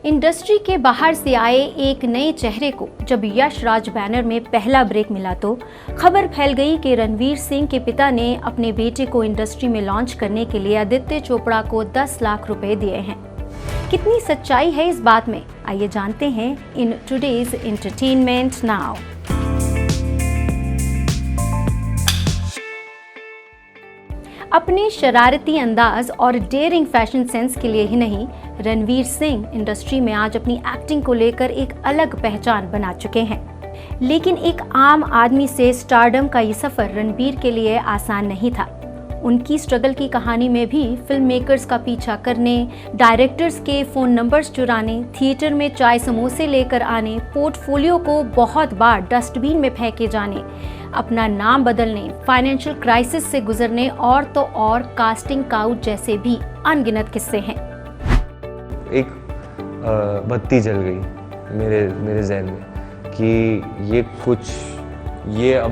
Industry के बाहर से आए एक नए चेहरे को जब यश राज बैनर में पहला ब्रेक मिला तो खबर फैल गई कि रणवीर सिंह के पिता ने अपने बेटे को इंडस्ट्री में लॉन्च करने के लिए आदित्य चोपड़ा को 10 लाख रुपए दिए हैं। कितनी सच्चाई है इस बात में, आइए जानते हैं इन टुडेज एंटरटेनमेंट नाउ। अपने शरारती अंदाज और डेयरिंग फैशन सेंस के लिए ही नहीं, रणवीर सिंह इंडस्ट्री में आज अपनी एक्टिंग को लेकर एक अलग पहचान बना चुके हैं। लेकिन एक आम आदमी से स्टारडम का ये सफर रणवीर के लिए आसान नहीं था। उनकी स्ट्रगल की कहानी में भी फिल्म मेकर्स का पीछा करने, डायरेक्टर्स के फोन नंबर्स चुराने, थिएटर में चाय समोसे लेकर आने, पोर्टफोलियो को बहुत बार डस्टबिन में फेंके जाने, अपना नाम बदलने, फाइनेंशियल क्राइसिस से गुजरने और तो और कास्टिंग काउच जैसे भी अनगिनत किस्से हैं। एक बत्ती जल गई मेरे ज़हन में कि ये अब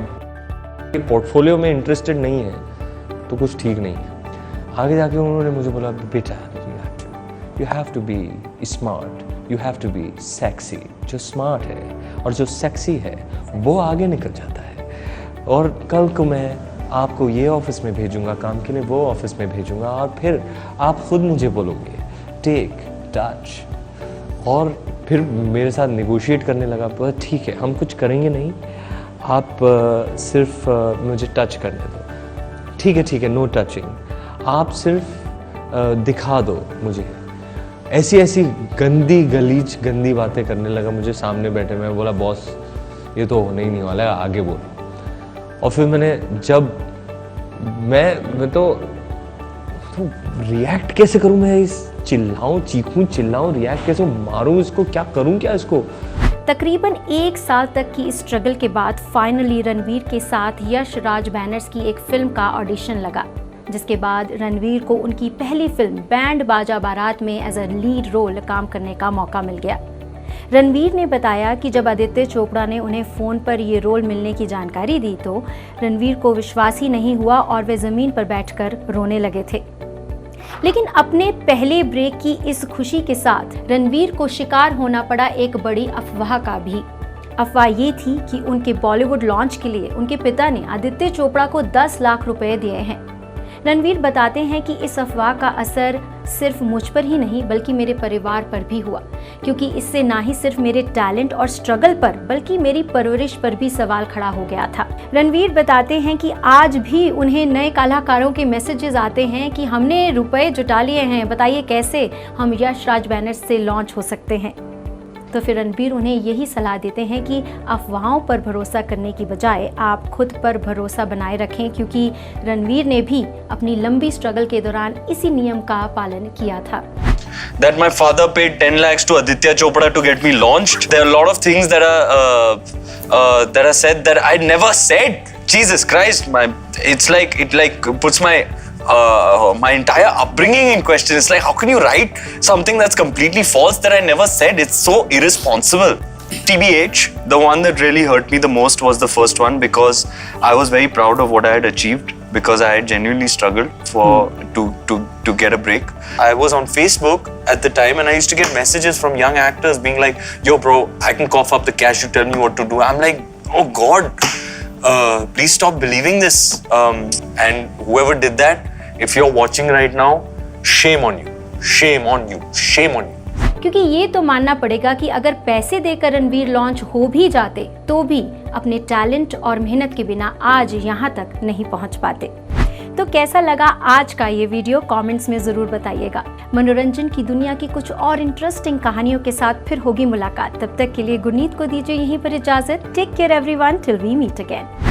पोर्टफोलियो में इंटरेस्टेड नहीं है तो कुछ ठीक नहीं है। आगे जाके उन्होंने मुझे बोला, बेटा you have to be smart, you have to be sexy. जो स्मार्ट है और जो सेक्सी है वो आगे निकल जाता है, और कल को मैं आपको ये ऑफिस में भेजूंगा काम के लिए, वो ऑफिस में भेजूंगा, और फिर आप खुद मुझे बोलोगे टेक टच। और फिर मेरे साथ नेगोशिएट करने लगा, बोला ठीक है हम कुछ करेंगे नहीं, आप सिर्फ मुझे टच करने दो। ठीक है नो टचिंग, आप सिर्फ दिखा दो मुझे। ऐसी गंदी गंदी बातें करने लगा मुझे सामने बैठे। मैं बोला बॉस ये तो होने ही नहीं वाला है, आगे बोलो। और फिर मैं तो रिएक्ट कैसे करूं, मैं इस चिल्लाऊं, चीखूं, चिल्लाऊं, रिएक्ट कैसे, मारूं इसको, क्या करूं क्या इसको। तकरीबन 1 साल तक की स्ट्रगल के बाद फाइनली रणवीर के साथ यश राज बैनर्स की एक फिल्म का ऑडिशन लगा, जिसके बाद रणवीर को उनकी पहली फिल्म बैंड बाजा बारात में एज अ लीड रोल काम करने का मौका मिल गया। रणवीर ने बताया कि जब आदित्य चोपड़ा ने उन्हें फ़ोन पर ये रोल मिलने की जानकारी दी तो रणवीर को विश्वास ही नहीं हुआ और वे ज़मीन पर बैठकर रोने लगे थे। लेकिन अपने पहले ब्रेक की इस खुशी के साथ रणवीर को शिकार होना पड़ा एक बड़ी अफवाह का भी। अफवाह ये थी कि उनके बॉलीवुड लॉन्च के लिए उनके पिता ने आदित्य चोपड़ा को 10 लाख रुपए दिए हैं। रणवीर बताते हैं कि इस अफवाह का असर सिर्फ मुझ पर ही नहीं बल्कि मेरे परिवार पर भी हुआ, क्योंकि इससे ना ही सिर्फ मेरे टैलेंट और स्ट्रगल पर बल्कि मेरी परवरिश पर भी सवाल खड़ा हो गया था। रणवीर बताते हैं कि आज भी उन्हें नए कलाकारों के मैसेजेस आते हैं कि हमने रुपए जुटा लिए हैं, बताइए कैसे हम यश राज बैनर से लॉन्च हो सकते हैं। तो फिर रणवीर उन्हें यही सलाह देते हैं कि अफवाहों पर भरोसा करने की बजाय आप खुद पर भरोसा बनाए रखें, क्योंकि रणवीर ने भी अपनी लंबी स्ट्रगल के दौरान इसी नियम का पालन किया था। That my father paid 10 lakhs to Aditya Chopra to get me launched. There are a lot of things that are said that I never said. Jesus Christ, it puts my entire upbringing in question. It's like, how can you write something that's completely false that I never said? It's so irresponsible. TBH, the one that really hurt me the most was the first one, because I was very proud of what I had achieved, because I had genuinely struggled to get a break. I was on Facebook at the time and I used to get messages from young actors being like, yo bro, I can cough up the cash, you tell me what to do. I'm like, oh God, please stop believing this. And whoever did that, if you're watching right now, shame on you, shame on you, shame on you. क्योंकि ये तो मानना पड़ेगा कि अगर पैसे देकर Ranveer launch हो भी जाते तो भी अपने टैलेंट और मेहनत के बिना आज यहाँ तक नहीं पहुँच पाते। तो कैसा लगा आज का ये वीडियो, कमेंट्स में जरूर बताइएगा। मनोरंजन की दुनिया की कुछ और इंटरेस्टिंग कहानियों के साथ फिर होगी मुलाकात। तब तक के लिए गुरनीत को दीजिए यहीं पर इजाजत। Take care everyone, till we meet again.